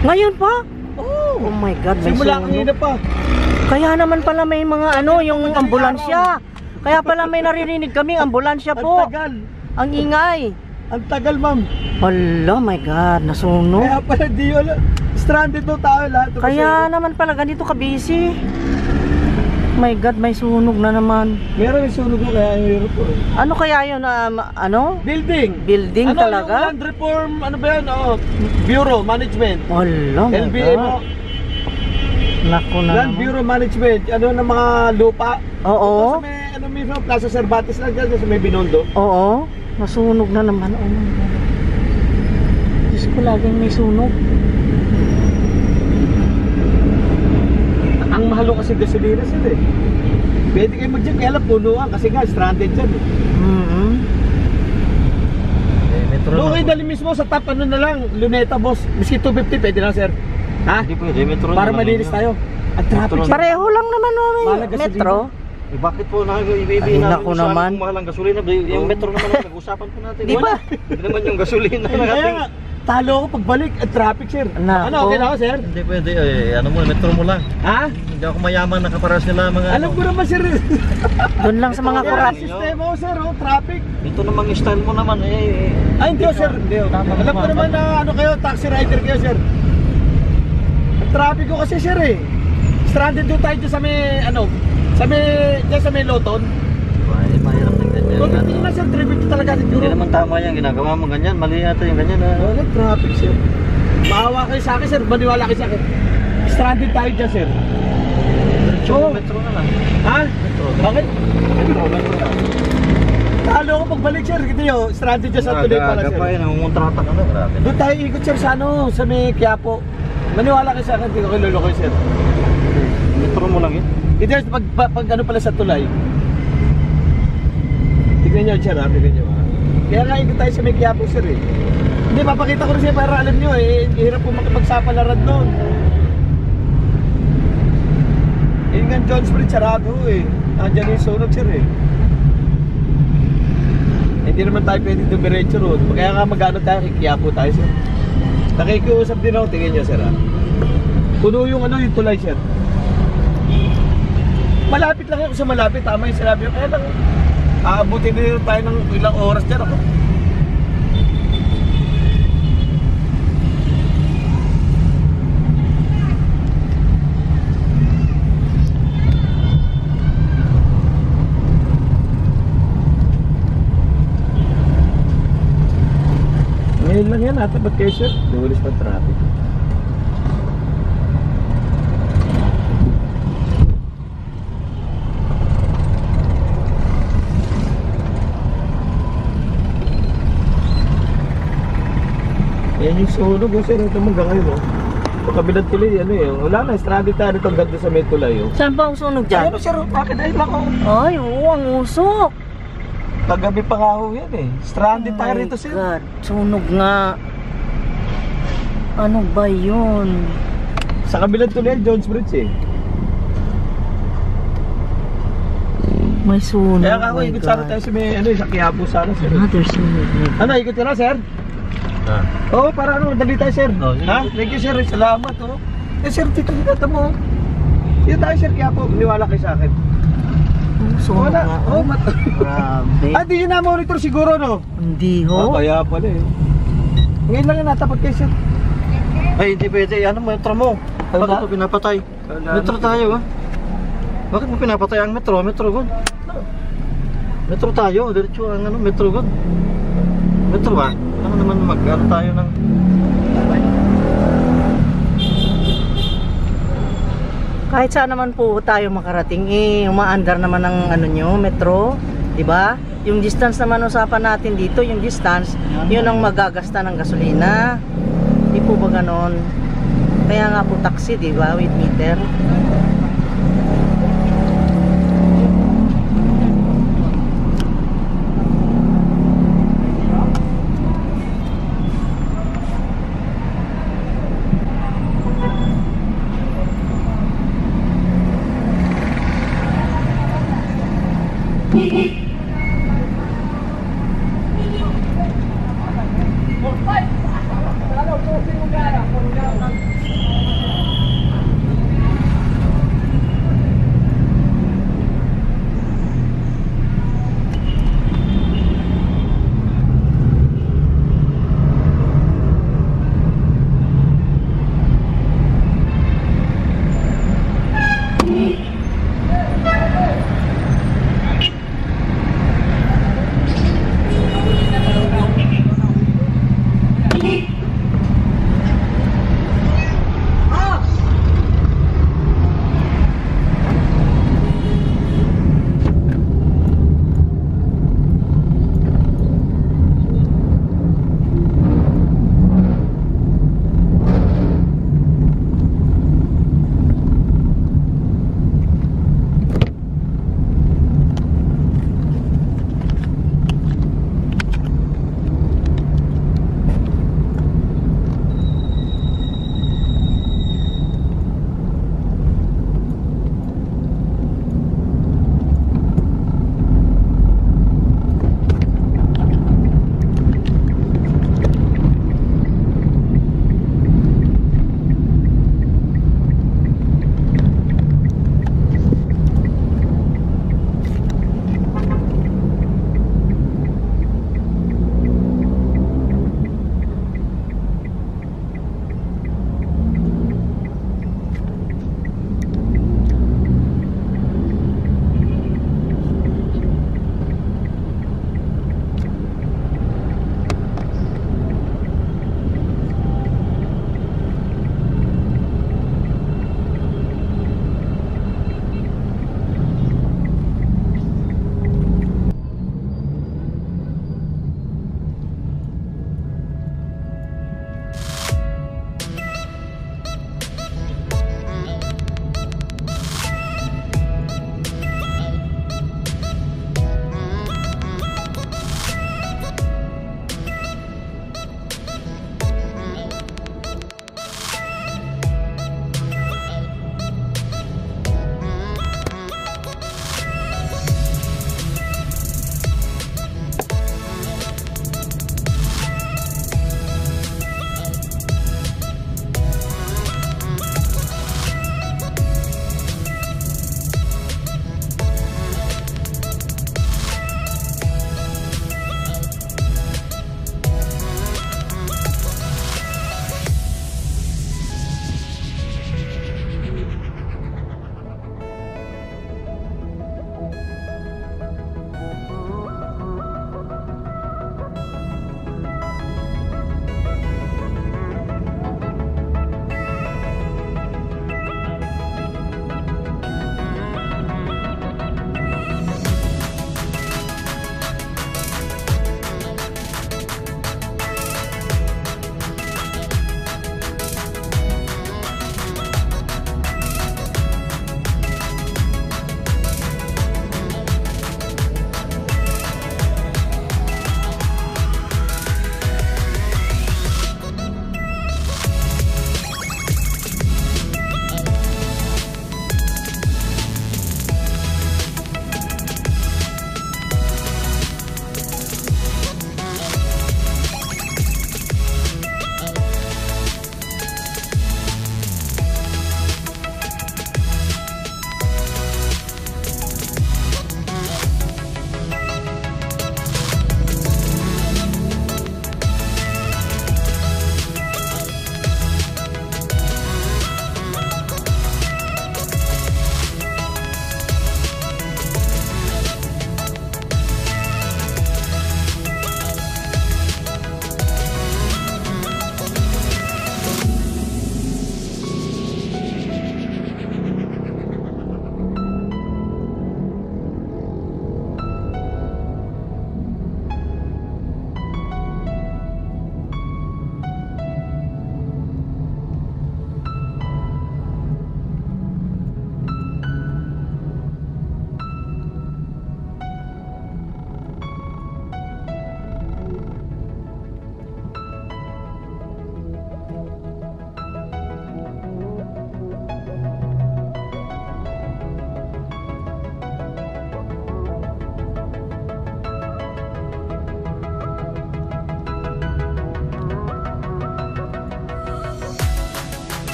Ngayon pa? Oo. Oh my God, may Simula sunog. kanina pa. Kaya naman pala may mga ano, yung ambulansya. Kaya pala may naririnig kami, ambulansya Ang po. tagal. Ang ingay. Ang tagal, ma'am. Hala, my God, nasunog. Kaya pala di wala. Stranded to tao lahat. Kaya naman pala ganito ka busy. My God, may sunog na naman. Meron yung sunog ko kaya hirap po. Ano kaya yun? Ano? Building. Building Ano talaga? yung land reform, ano ba yun? Bureau, management. Hala, my LBM God. mo. Naku na Land naman. Bureau Management. Ano ng mga lupa. Oo. Sa may, ano mismo, Plaza Cervantes lang dyan, sa may Binondo. Oo. Nasunog na naman. Oh my God. Diyos ko, laging may sunog. Ang mahalo kasi gasolina sila eh. Pwede kayo mag-dyan, kaya lang punuan kasi nga stranded dyan eh. Doon kayo dali mismo sa top ano na lang, Luneta boss. Miski 250 pwede lang sir. Ha? Hindi pwede, metro Para na lang malinis yun. tayo. Ang traffic sir. Pareho lang naman namin. Mahalaga sa Metro. Eh, bakit po ibibigay Ay, namin naku yung sa naman. aming mahalang gasolina? Yung metro naman ang nag-usapan po natin. Di ba? Hindi naman yung gasolina ng Kaya ating... nga, talo ako pagbalik at traffic sir. Nako. Ano, okay na ako sir? Hindi pwede, ano mo, metro mo lang. Ha? Hindi ako mayaman, nakaparas nila mga Alam ko naman sir. Doon lang sa mga Kaya kurat. ang sistema ko sir, oh, traffic. Ito namang style mo naman, Ay hindi sir. Tama Alam ko naman na ano kayo, taxi rider kayo sir. Ang traffic ko kasi sir eh. Stranded doon tayo dyan sa may ano, dyan sa may Loton. Ay, mahirap ng ganyan. Kung hindi na sir, 350 talaga siguro. Hindi naman tama yan, ginagawa mo ganyan. Mali yata yung ganyan. Wala, traffic sir. Maawa kayo sa akin sir, maniwala kayo sa akin. Stranded tayo dyan sir. Oo. Metro na lang. Ha? Metro. Bakit? Metro. Talo ako pagbalik sir, kita nyo, stranded dyan sa tuloy pala Aga sir. pa yun, nangungontrata ka na. Grabe na. Doon tayo ikot sir sa ano, sa may Quiapo. Maniwala kayo sa akin, hindi ko kayo lulukoy sir. Metro mo lang yun. Hindi, pag ano pala sa tulay. Tignan nyo sir ha, tignan nyo ha. Kaya nga ikot tayo sa may Quiapo sir eh. Hindi, papakita ko rin siya para alam nyo eh, hirap po makipagsapalaran doon. Yun nga John's Bridge, sarado eh. Andiyan yung sunog sir eh. Hindi naman tayo pwede dumiretso roon. Kaya nga magano tayo, kikiyapo tayo sir. Nakikiusap din ako, tingin nyo sir ha. Puno yung ano, yung tulay sir. Malapit lang ako sa malapit, tama yung sinabi ko. Kaya lang, aabutin din tayo ng ilang oras dyan ako. Ngayon lang yan, natabat kayo sir. Dulis ng traffic. Yan yung sunog oh, sir. Ito hanggang ngayon oh. Pagkabilang tuloy, ano eh. Wala na, stranded tayo ito hanggang doon sa may tulay oh. Saan ba ang sunog dyan? Ano sir, bakit ay lang oh. Ay, oo, ang usok. Kagabi pa nga ho yan eh. Stranded tayo rito sir. God, sunog nga. Ano ba yun? Sa kabilang tuloy, John's Bridge eh. May sunog. Kaya nga ako, my ikot God. sana tayo sa may, ano sa Quiapo sana sir. Another sunog. Ano, ikot ka na sir? Ah. Oo, para ano, dali tayo sir. Oh, sige. Ha? Thank you sir, salamat oh. Eh sir, dito mo. Dito tayo sir, Quiapo, maniwala kayo sa akin. Sunog Wala, nga. oh, Grabe. Ah, di yun na-monitor siguro no? Hindi Oh, ho. kaya pala eh. Ngayon lang yan, natapat kayo sir. Ay, hindi pwede. Ano, metro mo. Ano Bakit ba? mo pinapatay? Metro tayo, ha? Bakit mo pinapatay ang metro? Metro good. Metro tayo. Diretso ang ano, metro good. Metro ba? Ano naman mag-ano tayo ng... Kahit saan naman po tayo makarating, umaandar naman ng ano nyo, metro, di ba? Yung distance naman usapan natin dito, yung distance, yun ang magagasta ng gasolina. Di po ba ganon? Kaya nga po taxi, di ba? With meter.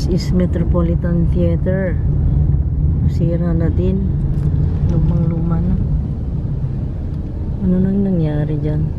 is Metropolitan Theater. Sira na din. Lumang-luma na. Ano nang nangyari dyan?